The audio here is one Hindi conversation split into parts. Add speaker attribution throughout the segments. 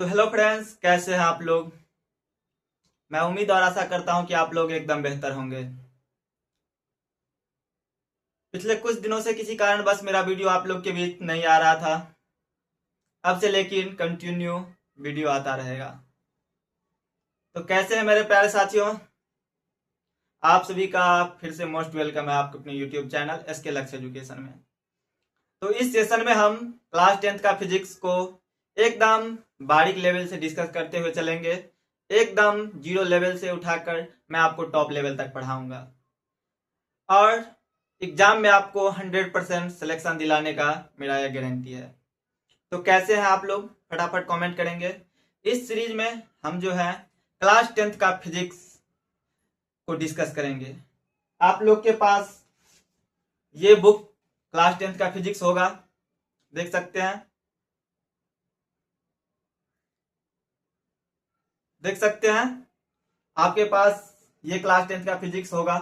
Speaker 1: तो हेलो फ्रेंड्स, कैसे हैं आप लोग। मैं उम्मीद और आशा करता हूं कि आप लोग एकदम बेहतर होंगे। पिछले कुछ दिनों से किसी कारण बस मेरा वीडियो आप लोग के बीच नहीं आ रहा था। अब से लेकिन कंटिन्यू वीडियो आता रहेगा। तो कैसे हैं मेरे प्यारे साथियों, आप सभी का फिर से मोस्ट वेलकम है आपके अपने यूट्यूब चैनल एसके लक्ष्य एजुकेशन में। तो इस सेशन में हम क्लास 10th का फिजिक्स को एकदम बारीक लेवल से डिस्कस करते हुए चलेंगे। एकदम जीरो लेवल से उठाकर मैं आपको टॉप लेवल तक पढ़ाऊंगा और एग्जाम में आपको 100% सिलेक्शन दिलाने का मेरा यह गारंटी है। तो कैसे हैं आप लोग, फटाफट कमेंट करेंगे। इस सीरीज में हम जो है क्लास 10th का फिजिक्स को डिस्कस करेंगे। आप लोग के पास ये बुक क्लास 10th का फिजिक्स होगा, देख सकते हैं, देख सकते हैं आपके पास ये क्लास 10th का फिजिक्स होगा।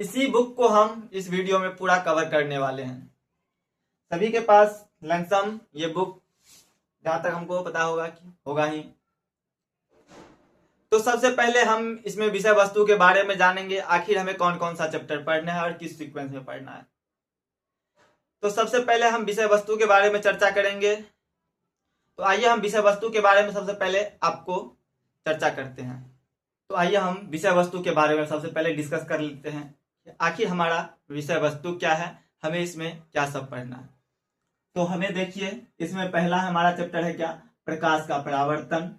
Speaker 1: इसी बुक को हम इस वीडियो में पूरा कवर करने वाले हैं। सभी के पास लमसम ये बुक जहां तक हमको पता होगा कि होगा ही। तो सबसे पहले हम इसमें विषय वस्तु के बारे में जानेंगे, आखिर हमें कौन कौन सा चैप्टर पढ़ना है और किस सीक्वेंस में पढ़ना है। तो सबसे पहले हम विषय वस्तु के बारे में चर्चा करेंगे। तो आइए हम विषय वस्तु के बारे में सबसे पहले आपको चर्चा करते हैं। तो आइए हम विषय वस्तु के बारे में सबसे पहले डिस्कस कर लेते हैं। आखिर हमारा विषय वस्तु क्या है, हमें इसमें क्या सब पढ़ना है। तो हमें देखिए, इसमें पहला हमारा चैप्टर है क्या, प्रकाश का परावर्तन।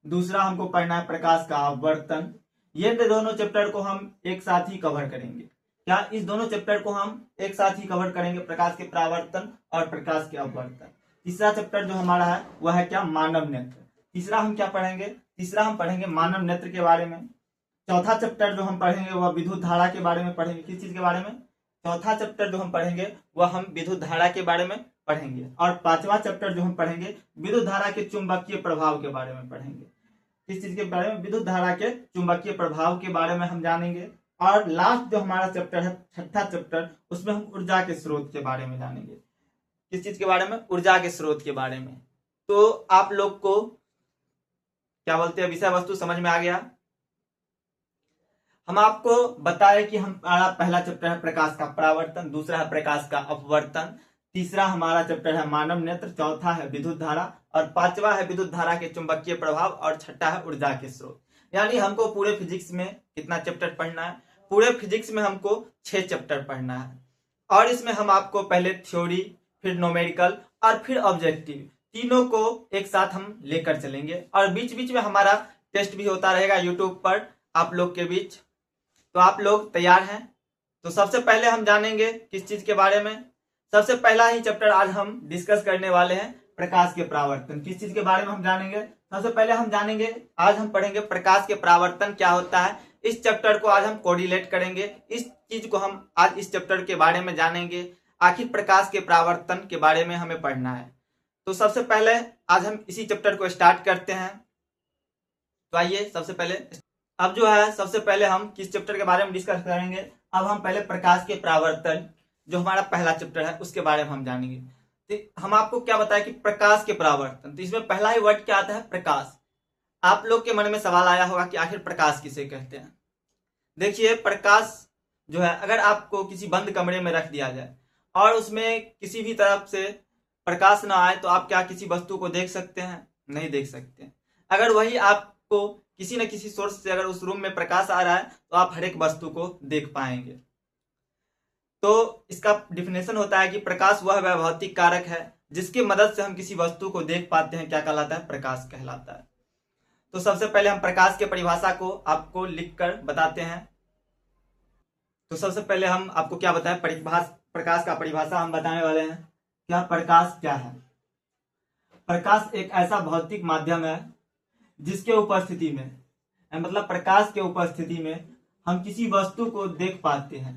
Speaker 1: दूसरा हमको पढ़ना है प्रकाश का अपवर्तन। ये दोनों चैप्टर को हम एक साथ ही कवर करेंगे। क्या इस दोनों चैप्टर को हम एक साथ ही कवर करेंगे, प्रकाश के परावर्तन और प्रकाश के अपवर्तन। तीसरा चैप्टर जो हमारा है वह है क्या, मानव नेत्र। तीसरा हम क्या पढ़ेंगे, तीसरा हम पढ़ेंगे मानव नेत्र के बारे में। चौथा चैप्टर जो हम पढ़ेंगे वह विद्युत धारा के बारे में पढ़ेंगे। किस चीज के बारे में, चौथा चैप्टर जो हम पढ़ेंगे वह हम विद्युत धारा के बारे में पढ़ेंगे। और पांचवा चैप्टर जो हम पढ़ेंगे विद्युत धारा के चुंबकीय प्रभाव के बारे में पढ़ेंगे। किस चीज के बारे में, विद्युत धारा के चुंबकीय प्रभाव के बारे में हम जानेंगे। और लास्ट जो हमारा चैप्टर है, छठा चैप्टर, उसमें हम ऊर्जा के स्रोत के बारे में जानेंगे। किस चीज के बारे में, ऊर्जा के स्रोत के बारे में। तो आप लोग को क्या बोलते हैं, विषय वस्तु समझ में आ गया। हम आपको बताए कि हमारा पहला चैप्टर है प्रकाश का परावर्तन, दूसरा है प्रकाश का अपवर्तन, तीसरा हमारा चैप्टर है मानव नेत्र, चौथा है विद्युत धारा और पांचवा है विद्युत धारा के चुंबकीय प्रभाव और छठा है ऊर्जा के स्रोत। यानी हमको पूरे फिजिक्स में कितना चैप्टर पढ़ना है, पूरे फिजिक्स में हमको 6 चैप्टर पढ़ना है। और इसमें हम आपको पहले थ्योरी, फिर न्यूमेरिकल और फिर ऑब्जेक्टिव, तीनों को एक साथ हम लेकर चलेंगे। और बीच बीच में हमारा टेस्ट भी होता रहेगा यूट्यूब पर आप लोग के बीच। तो आप लोग तैयार हैं। तो सबसे पहले हम जानेंगे किस चीज के बारे में, सबसे पहला ही चैप्टर आज हम डिस्कस करने वाले हैं प्रकाश के परावर्तन। किस चीज के बारे में हम जानेंगे, सबसे पहले हम जानेंगे, आज हम पढ़ेंगे प्रकाश के परावर्तन क्या होता है। इस चैप्टर को आज हम कोरिलेट करेंगे, इस चीज को हम आज इस चैप्टर के बारे में जानेंगे। आखिर प्रकाश के परावर्तन के बारे में हमें पढ़ना है। तो सबसे पहले आज हम इसी चैप्टर को स्टार्ट करते हैं। तो आइए सबसे पहले अब जो है सबसे पहले हम किस चैप्टर के बारे में डिस्कस करेंगे। अब हम पहले प्रकाश के परावर्तन जो हमारा पहला चैप्टर है उसके बारे में हम जानेंगे। तो हम आपको क्या बताया कि प्रकाश के परावर्तन, तो इसमें पहला ही वर्ड क्या आता है, प्रकाश। आप लोग के मन में सवाल आया होगा कि आखिर प्रकाश किसे कहते हैं। देखिए, प्रकाश जो है, अगर आपको किसी बंद कमरे में रख दिया जाए और उसमें किसी भी तरफ से प्रकाश ना आए तो आप क्या किसी वस्तु को देख सकते हैं, नहीं देख सकते। अगर वही आपको किसी न किसी सोर्स से अगर उस रूम में प्रकाश आ रहा है तो आप हर एक वस्तु को देख पाएंगे। तो इसका डिफिनेशन होता है कि प्रकाश वह भौतिक कारक है जिसकी मदद से हम किसी वस्तु को देख पाते हैं, क्या कहलाता है, प्रकाश कहलाता है। तो सबसे पहले हम प्रकाश के परिभाषा को आपको लिखकर बताते हैं। तो सबसे पहले हम आपको क्या बताएं, प्रकाश का परिभाषा हम बताने वाले हैं। क्या प्रकाश क्या है, प्रकाश एक ऐसा भौतिक माध्यम है जिसके उपस्थिति में, मतलब प्रकाश के उपस्थिति में हम किसी वस्तु को देख पाते हैं।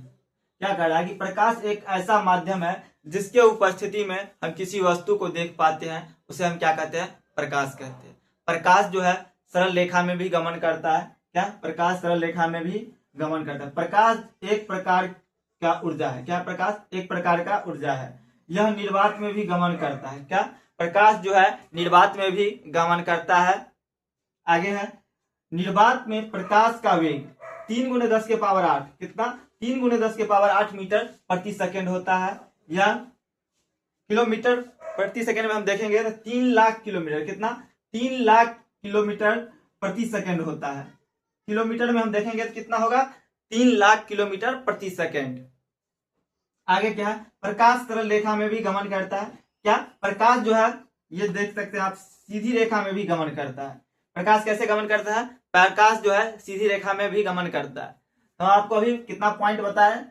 Speaker 1: क्या कह रहा है कि प्रकाश एक ऐसा माध्यम है जिसके उपस्थिति में हम किसी वस्तु को देख पाते हैं, उसे हम क्या कहते हैं, प्रकाश कहते हैं। प्रकाश जो है सरल रेखा में भी गमन करता है। क्या, प्रकाश सरल रेखा में भी गमन करता है। प्रकाश एक प्रकार का ऊर्जा है। क्या, प्रकाश एक प्रकार का ऊर्जा है। यह निर्वात में भी गमन करता है। क्या, प्रकाश जो है निर्वात में भी गमन करता है। आगे है, निर्वात में प्रकाश का वेग 3 × 10⁸ कितना, 3 × 10⁸ मीटर प्रति सेकेंड होता है, या किलोमीटर प्रति सेकेंड में हम देखेंगे तो 3 लाख किलोमीटर, कितना, 3 लाख किलोमीटर प्रति सेकेंड होता है। किलोमीटर में हम देखेंगे तो कितना होगा, 3 लाख किलोमीटर प्रति सेकेंड। आगे क्या है, प्रकाश सरल रेखा में भी गमन करता है। क्या, प्रकाश जो है ये देख सकते हैं आप, सीधी रेखा में भी गमन करता है। प्रकाश कैसे गमन करता है, प्रकाश जो है सीधी रेखा में भी गमन करता है। तो आपको अभी कितना पॉइंट बताए,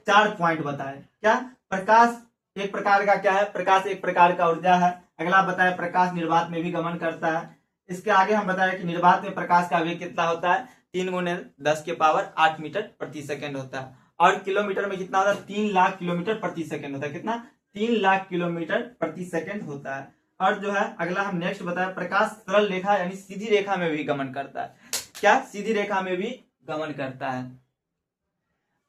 Speaker 1: 4 पॉइंट बताए। क्या, प्रकाश एक प्रकार का क्या है, प्रकाश एक प्रकार का ऊर्जा है। अगला बताया प्रकाश निर्वात में भी गमन करता है। इसके आगे हम बताया कि निर्वात में प्रकाश का वेग कितना होता है, 3 × 10⁸ मीटर प्रति सेकेंड होता है। और किलोमीटर में कितना होता है, 3 लाख किलोमीटर प्रति सेकेंड होता है। कितना, 3 लाख किलोमीटर प्रति सेकेंड होता है। और जो है अगला हम नेक्स्ट बताया, प्रकाश सरल रेखा यानी सीधी रेखा में भी गमन करता है। क्या, सीधी रेखा में भी गमन करता है।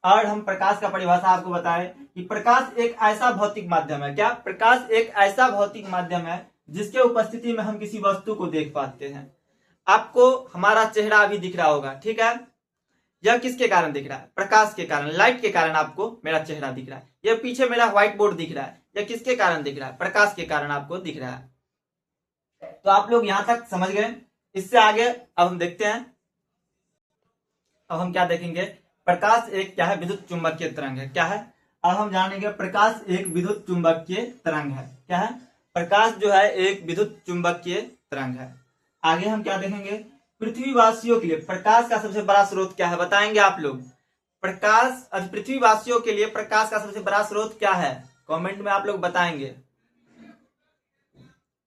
Speaker 1: और हम प्रकाश का परिभाषा आपको बताएं कि प्रकाश एक ऐसा भौतिक माध्यम है। क्या, प्रकाश एक ऐसा भौतिक माध्यम है जिसके उपस्थिति में हम किसी वस्तु को देख पाते हैं। आपको हमारा चेहरा अभी दिख रहा होगा, ठीक है, यह किसके कारण दिख रहा है, प्रकाश के कारण, लाइट के कारण आपको मेरा चेहरा दिख रहा है। यह पीछे मेरा व्हाइट बोर्ड दिख रहा है, यह किसके कारण दिख रहा है, प्रकाश के कारण आपको दिख रहा है। तो आप लोग यहां तक समझ गए। इससे आगे अब हम देखते हैं, अब हम क्या देखेंगे, प्रकाश एक क्या है, विद्युत चुंबकीय तरंग है। क्या है, अब हम जानेंगे प्रकाश एक विद्युत चुंबकीय तरंग है। क्या है, प्रकाश जो है एक विद्युत चुंबकीय तरंग है। आगे हम क्या देखेंगे, पृथ्वीवासियों के लिए प्रकाश का सबसे बड़ा स्रोत क्या है, बताएंगे आप लोग। प्रकाश, पृथ्वीवासियों के लिए प्रकाश का सबसे बड़ा स्रोत क्या है, कमेंट में आप लोग बताएंगे।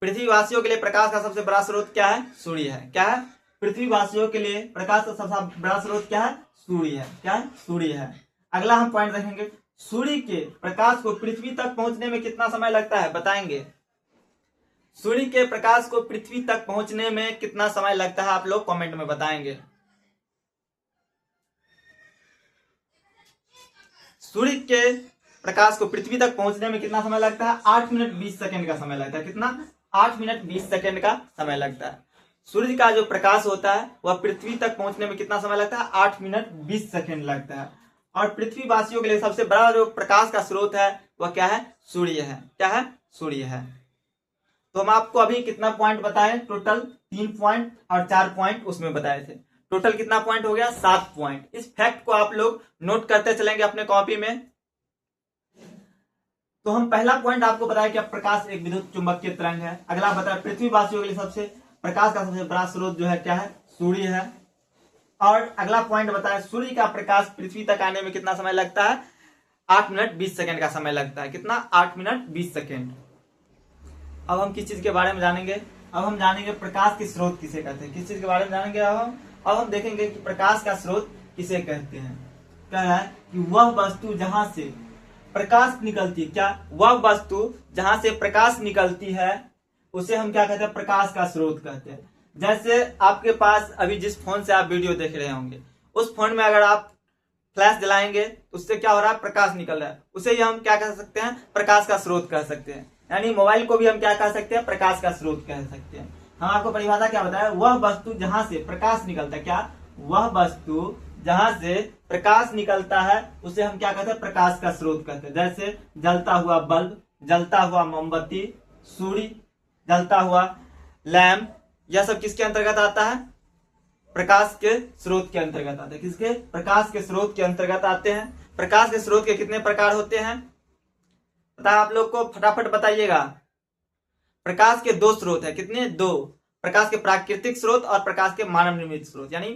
Speaker 1: पृथ्वीवासियों के लिए प्रकाश का सबसे बड़ा स्रोत क्या है, सूर्य है। क्या है, पृथ्वीवासियों के लिए प्रकाश का सबसे बड़ा स्रोत क्या है, सूर्य है। क्या है, सूर्य है। अगला हम पॉइंट देखेंगे, सूर्य के प्रकाश को पृथ्वी तक पहुंचने में कितना समय लगता है, बताएंगे। सूर्य के प्रकाश को पृथ्वी तक पहुंचने में कितना समय लगता है, आप लोग कमेंट में बताएंगे। सूर्य के प्रकाश को पृथ्वी तक पहुंचने में कितना समय लगता है, 8 मिनट 20 सेकंड का समय लगता है। कितना, 8 मिनट 20 सेकंड का समय लगता है। सूर्य का जो प्रकाश होता है वह पृथ्वी तक पहुंचने में कितना समय लगता है, 8 मिनट 20 सेकंड लगता है। और पृथ्वीवासियों के लिए सबसे बड़ा जो प्रकाश का स्रोत है वह क्या है, सूर्य है। क्या है, सूर्य है। तो हम आपको अभी कितना पॉइंट बताए, टोटल 3 पॉइंट और 4 पॉइंट उसमें बताए थे। टोटल कितना पॉइंट हो गया, 7 पॉइंट। इस फैक्ट को आप लोग नोट करते चलेंगे अपने कॉपी में। तो हम पहला पॉइंट आपको बताया कि प्रकाश एक विद्युत चुंबकीय तरंग है। अगला बताया पृथ्वीवासियों के लिए सबसे प्रकाश का सबसे बड़ा स्रोत जो है क्या है, सूर्य है। और अगला पॉइंट बताया सूर्य का प्रकाश पृथ्वी तक आने में कितना समय लगता है, 8 मिनट 20 सेकंड का समय लगता है। कितना, 8 मिनट 20 सेकंड। अब हम किस चीज के बारे में जानेंगे, अब हम जानेंगे प्रकाश के स्रोत किसे कहते हैं। किस चीज के बारे में जानेंगे अब हम देखेंगे कि प्रकाश का स्रोत किसे कहते हैं। क्या है कि वह वस्तु जहां से प्रकाश निकलती है, क्या, वह वस्तु जहां से प्रकाश निकलती है उसे हम क्या कहते हैं, प्रकाश का स्रोत कहते हैं। जैसे आपके पास अभी जिस फोन से आप वीडियो देख रहे होंगे, उस फोन में अगर आप फ्लैश जलाएंगे उससे क्या हो रहा है, प्रकाश निकल रहा है, उसे ही हम क्या कह सकते हैं, प्रकाश का स्रोत कह सकते हैं। यानी मोबाइल को भी हम क्या कह सकते हैं, प्रकाश का स्रोत कह सकते हैं। हम आपको परिभाषा क्या बताया, वह वस्तु जहां से प्रकाश निकलता है, क्या, वह वस्तु जहां से प्रकाश निकलता है उसे हम क्या कहते हैं, प्रकाश का स्रोत कहते हैं। जैसे जलता हुआ बल्ब, जलता हुआ मोमबत्ती, सूर्य, जलता हुआ लैंप, यह सब किसके अंतर्गत आता है, प्रकाश के स्रोत के अंतर्गत आते हैं। किसके, प्रकाश के स्रोत के अंतर्गत आते हैं। प्रकाश के स्रोत के कितने प्रकार होते हैं, पता आप लोग को, फटाफट बताइएगा। प्रकाश के 2 स्रोत है, कितने, 2। प्रकाश के प्राकृतिक स्रोत और प्रकाश के मानव निर्मित स्रोत, यानी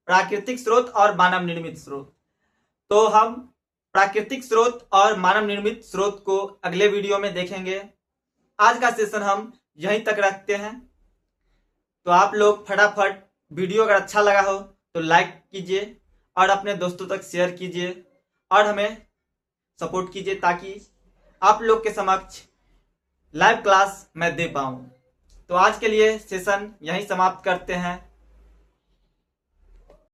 Speaker 1: प्राकृतिक स्रोत और मानव निर्मित स्रोत। तो हम प्राकृतिक स्रोत और मानव निर्मित स्रोत को अगले वीडियो में देखेंगे। आज का सेशन हम यहीं तक रखते हैं। तो आप लोग फटाफट वीडियो अगर अच्छा लगा हो तो लाइक कीजिए और अपने दोस्तों तक शेयर कीजिए और हमें सपोर्ट कीजिए ताकि आप लोग के समक्ष लाइव क्लास मैं दे पाऊं। तो आज के लिए सेशन यहीं समाप्त करते हैं।